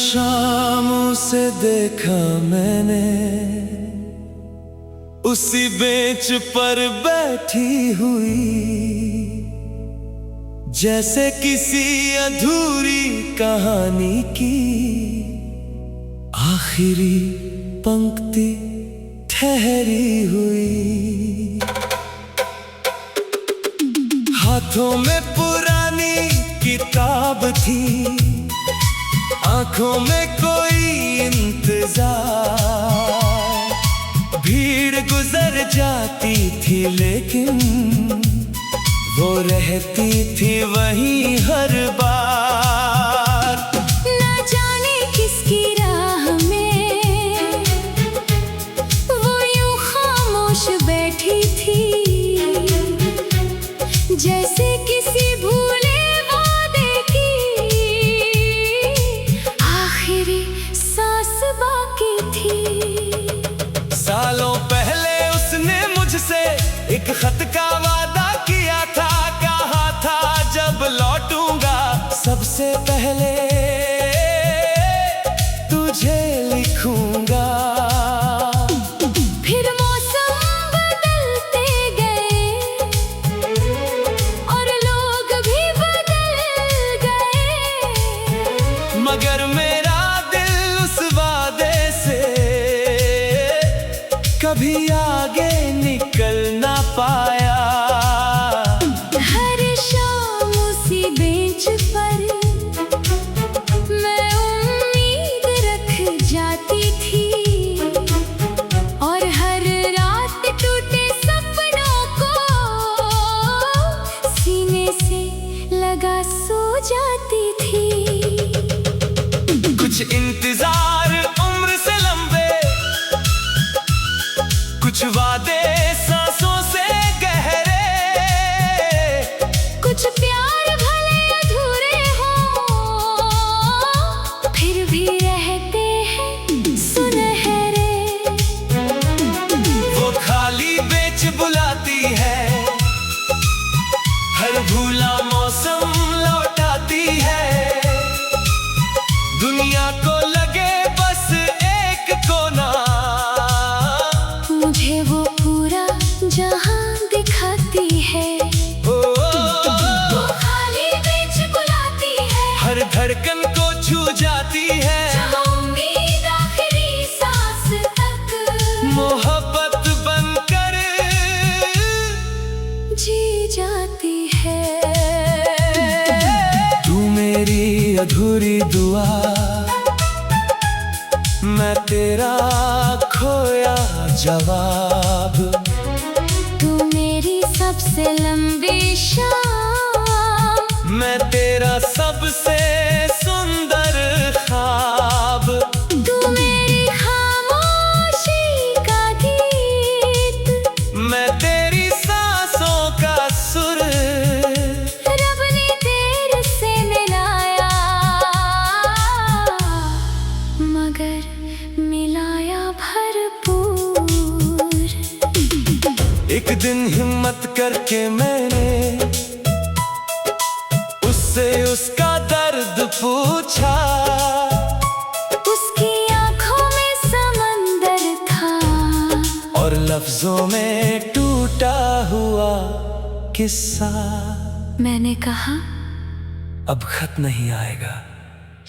शामों से देखा मैंने उसी बेंच पर बैठी हुई, जैसे किसी अधूरी कहानी की आखिरी पंक्ति ठहरी हुई। हाथों में पुरानी किताब थी, आंखों में कोई इंतजार। भीड़ गुजर जाती थी लेकिन वो रहती थी वहीं हर बार। ना जाने किसकी राह में वो यूं खामोश बैठी थी, जैसे किसी भूले वादे की आखिरी सांस बाकी थी। सालों पहले उसने मुझसे एक खत का वादा किया था, कहा था जब लौटूंगा सबसे पहले तुझे लिखूंगा। फिर मौसम बदलते गए और लोग भी बदल गए, मगर मेरा दिल उस वादे से कभी आगे निकल ना पाया। हर शाम उसी बेंच पर मैं उम्मीद रख जाती थी, और हर रात टूटे सपनों को सीने से लगा सो जाती थी। कुछ इंतजार उम्र से लंबे, कुछ वादे सांसों से गहरे, कुछ प्यार भले अधूरे हों फिर भी रहते हैं सुनहरे। वो खाली बेंच बुलाती है, हर भूला मौसम लौटाती है। दुनिया को लगे बस एक कोना, मुझे वो पूरा जहां दिखाती है। वो खाली बेंच बुलाती है, हर धड़कन को छू जाती है। जहां उम्मीद आखिरी सांस तक मोहब्बत बनकर जी जाती है। तू मेरी अधूरी दुआ, मैं तेरा खोया जवाब। तू मेरी सबसे लंबी शाम, मैं तेरा सबसे सुंदर ख्वाब। तू मेरी खामोशी का गीत, मैं तेरी सांसों का सुर। रब ने तेरे से मिलाया, मगर मिलाया भरपूर। एक दिन हिम्मत करके मैंने उससे उसका दर्द पूछा, उसकी आंखों में समंदर था, और लफ्जों में टूटा हुआ किस्सा। मैंने कहा अब खत नहीं आएगा,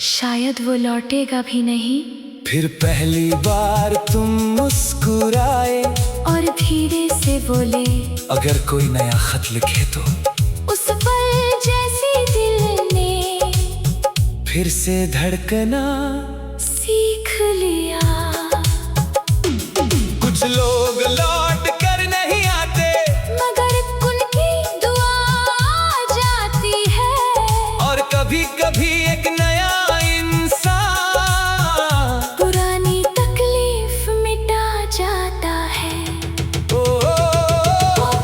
शायद वो लौटेगा भी नहीं। फिर पहली बार तुम मुस्कुराए और धीरे से बोले, अगर कोई नया खत लिखे तो। उस पल जैसे दिल ने फिर से धड़कना सीख लिया। कुछ लोग लौट कर नहीं आते, मगर उनकी दुआ आ जाती है, और कभी कभी एक नया इंसान पुरानी तकलीफ मिटा जाता है। वो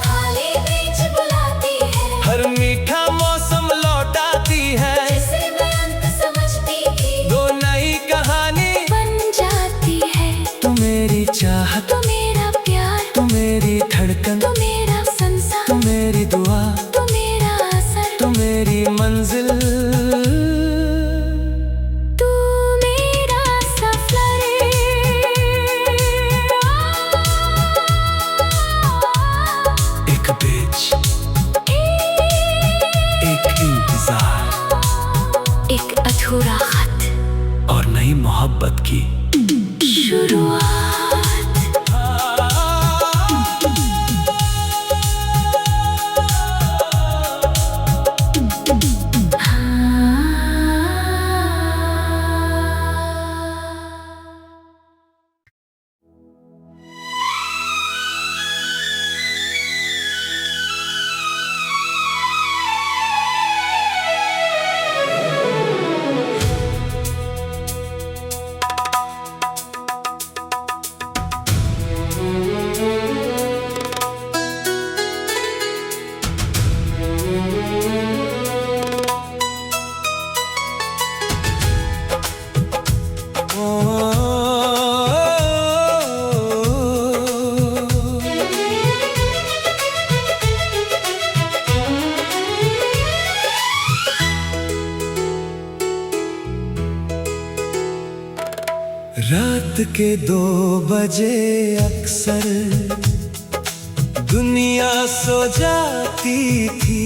खाली बेंच बुलाती है, हर मीठा मौसम लौटाती है। जिसे मैं अंत समझती थी दो नई कहानी बन जाती शुरुआत। रात के 2 बजे अक्सर दुनिया सो जाती थी,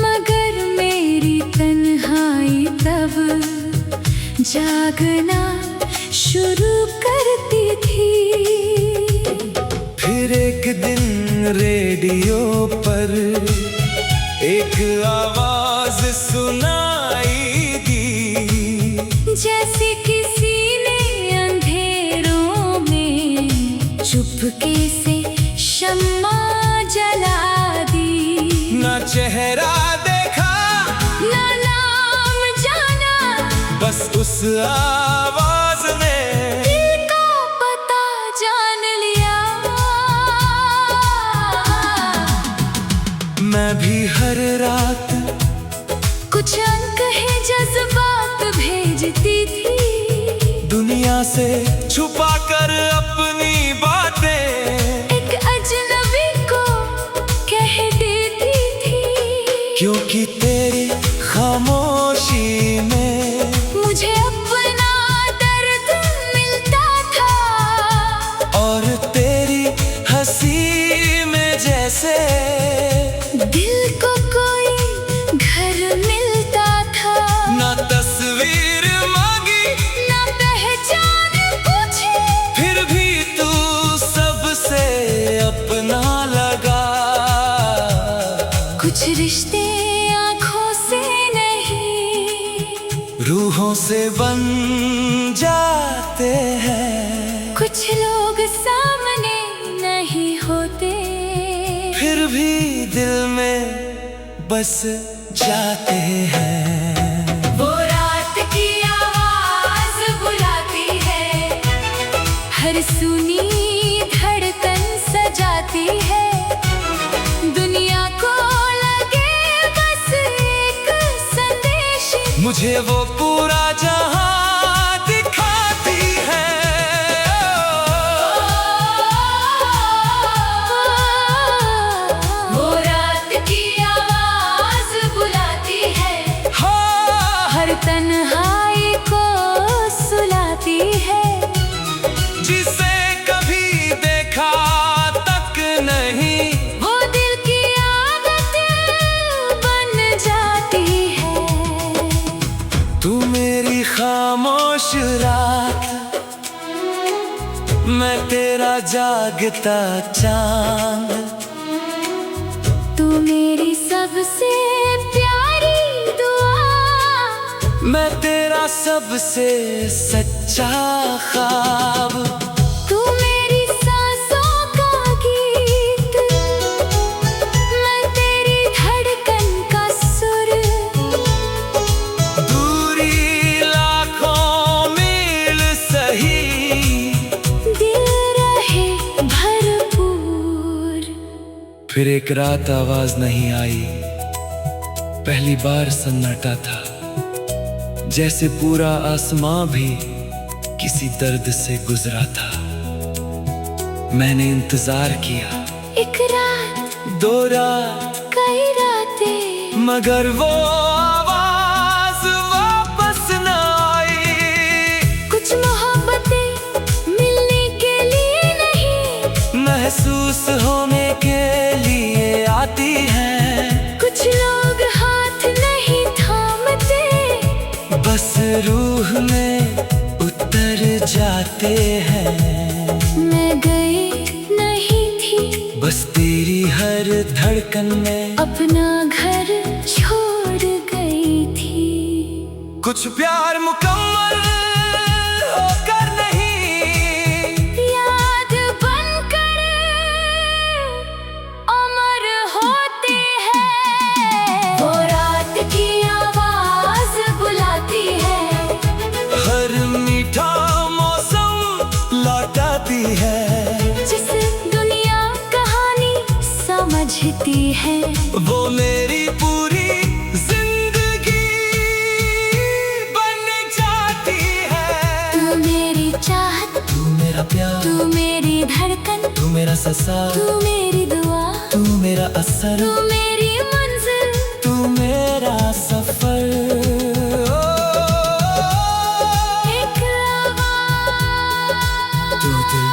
मगर मेरी तन्हाई तब जागना शुरू करती थी। फिर एक दिन रेडियो पर एक आवाज सुनाई दी, जैसे किसी ने अंधेरों में चुपके से शम्मा जला दी। ना चेहरा देखा ना नाम जाना, बस उस आवाज ने दिल का पता जान लिया। मैं भी हर रात कुछ अनकहे जज्बात भेजती थी, दुनिया से छुपा कर अपनी बातें एक अजनबी को कह देती थी। क्योंकि तेरी खामोशी में मुझे अपना दर्द मिलता था, और तेरी हंसी में जैसे दिल को कोई घर मिलता था। ना तस्वीर मांगी ना पहचान पूछी, फिर भी तू सबसे अपना लगा। कुछ रिश्ते आँखों से नहीं रूहों से बन जाते हैं, कुछ लोग सामने नहीं होते, फिर भी दिल में बस जाते हैं। वो रात की आवाज बुलाती है, हर सुनी धड़कन सजाती है। दुनिया को लगे बस एक संदेश, मुझे वो पूरा जहां दिखाती है। वो रात की आवाज बुलाती है, हाँ, हर तन्हाई को सुलाती है। जिसे कभी देखा तक नहीं, वो दिल की आदत बन जाती है। तू मेरी खामोश रात, मैं तेरा जागता चांद। तू मेरी सबसे प्यारी दुआ, मैं तेरा सबसे सच्चा ख्वाब। तू मेरी सांसों का गीत, मैं तेरी धड़कन का सुर। दूरी लाखों मील सही, दिल रहे भरपूर। फिर एक रात आवाज नहीं आई, पहली बार सन्नाटा था, जैसे पूरा आसमां भी किसी दर्द से गुजरा था। मैंने इंतजार किया, एक रात 2 रात, कई रातें, मगर वो आवाज वापस न आई। कुछ मोहब्बतें मिलने के लिए नहीं, महसूस होने के लिए आती हैं। कुछ लोग हाथ नहीं थामते, बस रूह में उतर घर जाते हैं। मैं गई नहीं थी, बस तेरी हर धड़कन में अपना घर छोड़ गई थी। कुछ प्यार मुकम्मल होकर नहीं, याद बनकर अमर होती है। वो रात की आवाज बुलाती है, हर मीठा मौसम लौटाती है। जिस दुनिया कहानी समझती है, वो मेरी पूरी जिंदगी बन जाती है। तू मेरी चाहत, तू मेरा प्यार, तू मेरी धड़कन, तू मेरा ससार, तू मेरी दुआ, तू मेरा असर, तू मेरी मंजिल, तू मेरा सफर। एक आवाज, तू दिल,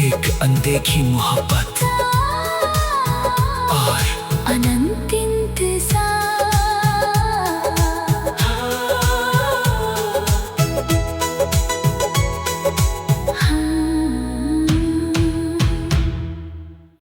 एक अनदेखी मोहब्बत और अनंत